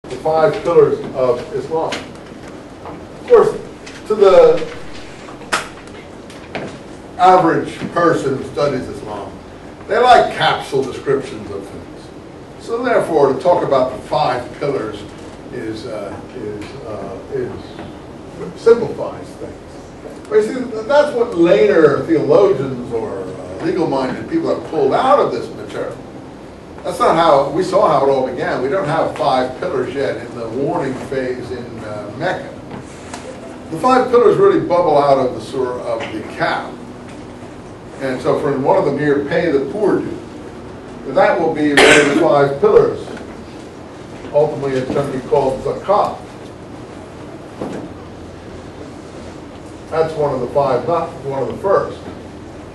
the 5 pillars of Islam. Of course, to the average person who studies Islam, they like capsule descriptions of things. So therefore, to talk about the 5 pillars simplifies things. But you see, that's what later theologians or legal-minded people have pulled out of this material. That's not how, we saw how it all began. We don't have 5 pillars yet in the warning phase in Mecca. The 5 pillars really bubble out of the surah of the cow. And so for one of them here, pay the poor due. That will be one of the 5 pillars. Ultimately, it's going to be called zakat. That's one of the 5, not one of the first.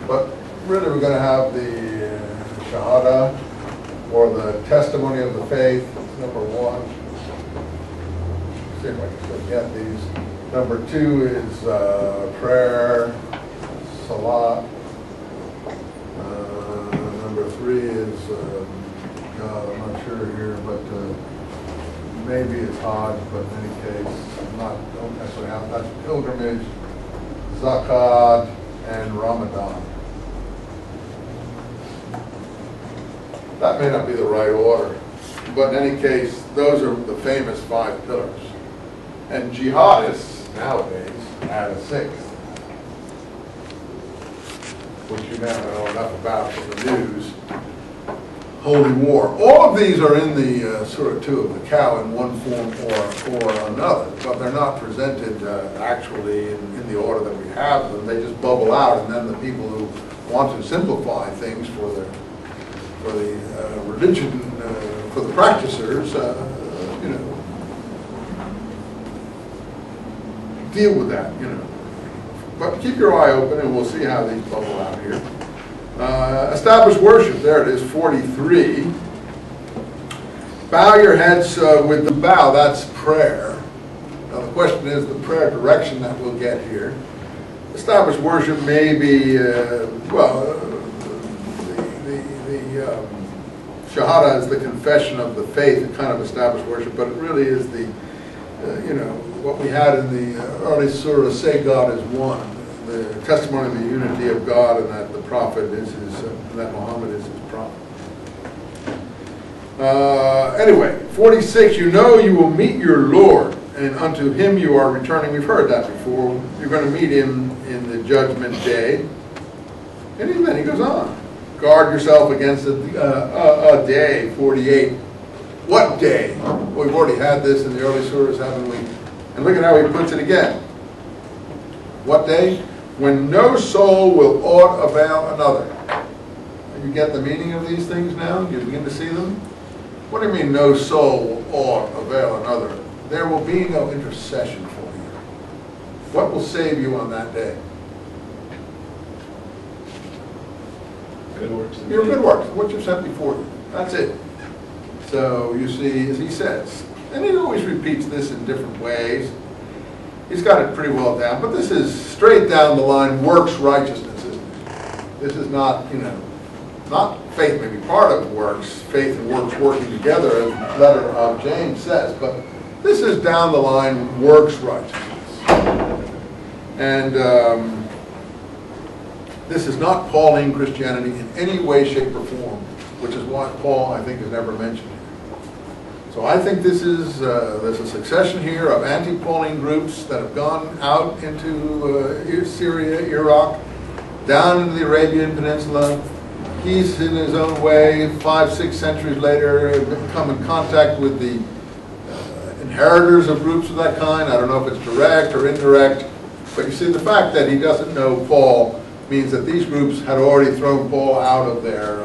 But really, we're going to have the shahada, or the testimony of the faith, number 1. See if I can still get these. Number 2 is prayer, salat. Number 3 is, God, I'm not sure here, but maybe it's Hajj, but in any case, don't necessarily have, that's pilgrimage, zakat, and Ramadan. That may not be the right order, but in any case, those are the famous 5 pillars. And jihadists nowadays add a 6th, which you now know enough about from the news. Holy war. All of these are in the Surah 2 of the cow in one form or another, but they're not presented actually in the order that we have them. They just bubble out, and then the people who want to simplify things for the religion, for the practitioners, deal with that, But keep your eye open, and we'll see how these bubble out here. Establish worship. There it is, 43. Bow your heads with the bow. That's prayer. Now the question is the prayer direction that we'll get here. Establish worship may be, Shahada is the confession of the faith, the kind of established worship, but it really is the, what we had in the early surah, say God is one, the testimony of the unity of God, and that the prophet is his, that Muhammad is his prophet. Anyway, 46, you will meet your Lord, and unto him you are returning. We've heard that before. You're going to meet him in the judgment day. And then he goes on. Guard yourself against a day, 48. What day? Well, we've already had this in the early surahs, haven't we? And look at how he puts it again. What day? When no soul will aught avail another. You get the meaning of these things now? You begin to see them? What do you mean no soul will aught avail another? There will be no intercession for you. What will save you on that day? Good works. Your good works, what you've sent before you. That's it. So you see, as he says, and he always repeats this in different ways. He's got it pretty well down, but this is straight down the line works righteousness, isn't it? This is not, not faith may be part of works, faith and works working together, as the letter of James says, but this is down the line works righteousness. And this is not Pauline Christianity in any way, shape, or form, which is why Paul, I think, is never mentioned here. So I think this is, there's a succession here of anti-Pauline groups that have gone out into Syria, Iraq, down into the Arabian Peninsula. He's, in his own way, 5, 6 centuries later, come in contact with the inheritors of groups of that kind. I don't know if it's direct or indirect, but you see, the fact that he doesn't know Paul means that these groups had already thrown Paul out of their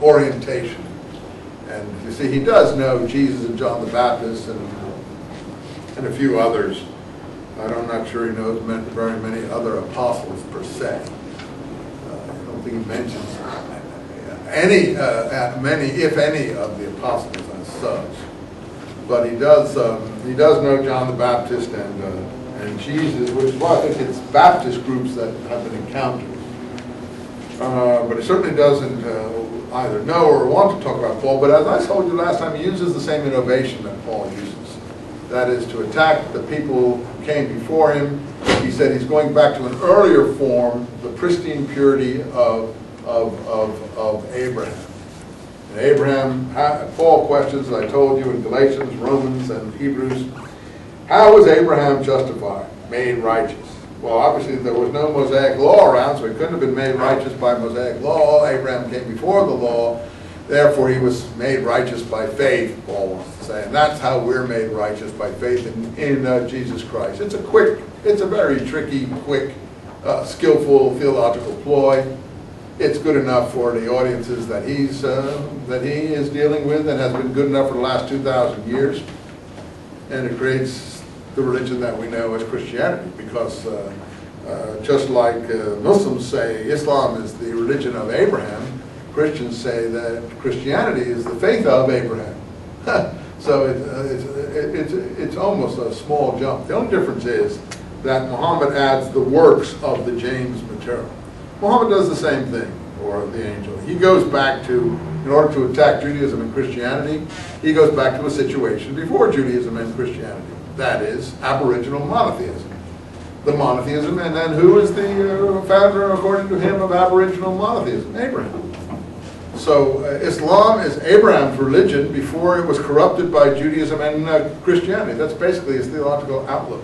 orientation. And you see, he does know Jesus and John the Baptist and a few others. I'm not sure he knows very many other apostles per se. I don't think he mentions many, if any, of the apostles as such. But he does know John the Baptist and Jesus, which is why I think it's Baptist groups that have been encountered. But he certainly doesn't either know or want to talk about Paul. But as I told you last time, he uses the same innovation that Paul uses. That is to attack the people who came before him. He said he's going back to an earlier form, the pristine purity of Abraham. And Abraham, Paul questions, as I told you, in Galatians, Romans, and Hebrews, how was Abraham justified, made righteous? Well, obviously there was no Mosaic law around, so he couldn't have been made righteous by Mosaic law. Abraham came before the law, therefore he was made righteous by faith, Paul wants to say. And that's how we're made righteous, by faith in Jesus Christ. It's a very tricky, quick, skillful theological ploy. It's good enough for the audiences that he is dealing with, and has been good enough for the last 2,000 years. And it creates the religion that we know as Christianity, because just like Muslims say Islam is the religion of Abraham, Christians say that Christianity is the faith of Abraham. So it's almost a small jump. The only difference is that Muhammad adds the works of the James material. Muhammad does the same thing, or the angel. He goes back to, in order to attack Judaism and Christianity, he goes back to a situation before Judaism and Christianity. That is, aboriginal monotheism. The monotheism, and then who is the founder, according to him, of aboriginal monotheism? Abraham. So Islam is Abraham's religion before it was corrupted by Judaism and Christianity. That's basically his theological outlook.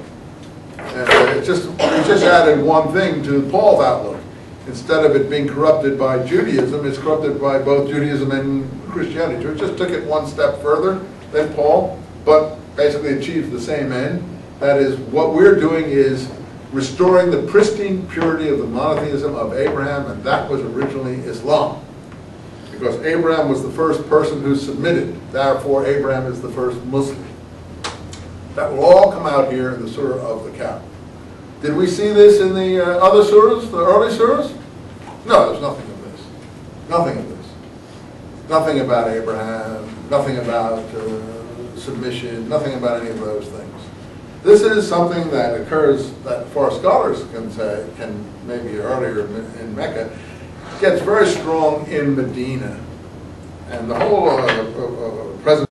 And he just added one thing to Paul's outlook. Instead of it being corrupted by Judaism, it's corrupted by both Judaism and Christianity. So it just took it one step further than Paul, but basically achieves the same end. That is, what we're doing is restoring the pristine purity of the monotheism of Abraham, and that was originally Islam. Because Abraham was the first person who submitted, therefore Abraham is the first Muslim. That will all come out here in the Surah of the Kahf. Did we see this in the other surahs, the early surahs? No, there's nothing of this. Nothing of this. Nothing about Abraham, nothing about submission, nothing about any of those things. This is something that occurs, that far scholars can say, maybe earlier in Mecca, gets very strong in Medina. And the whole present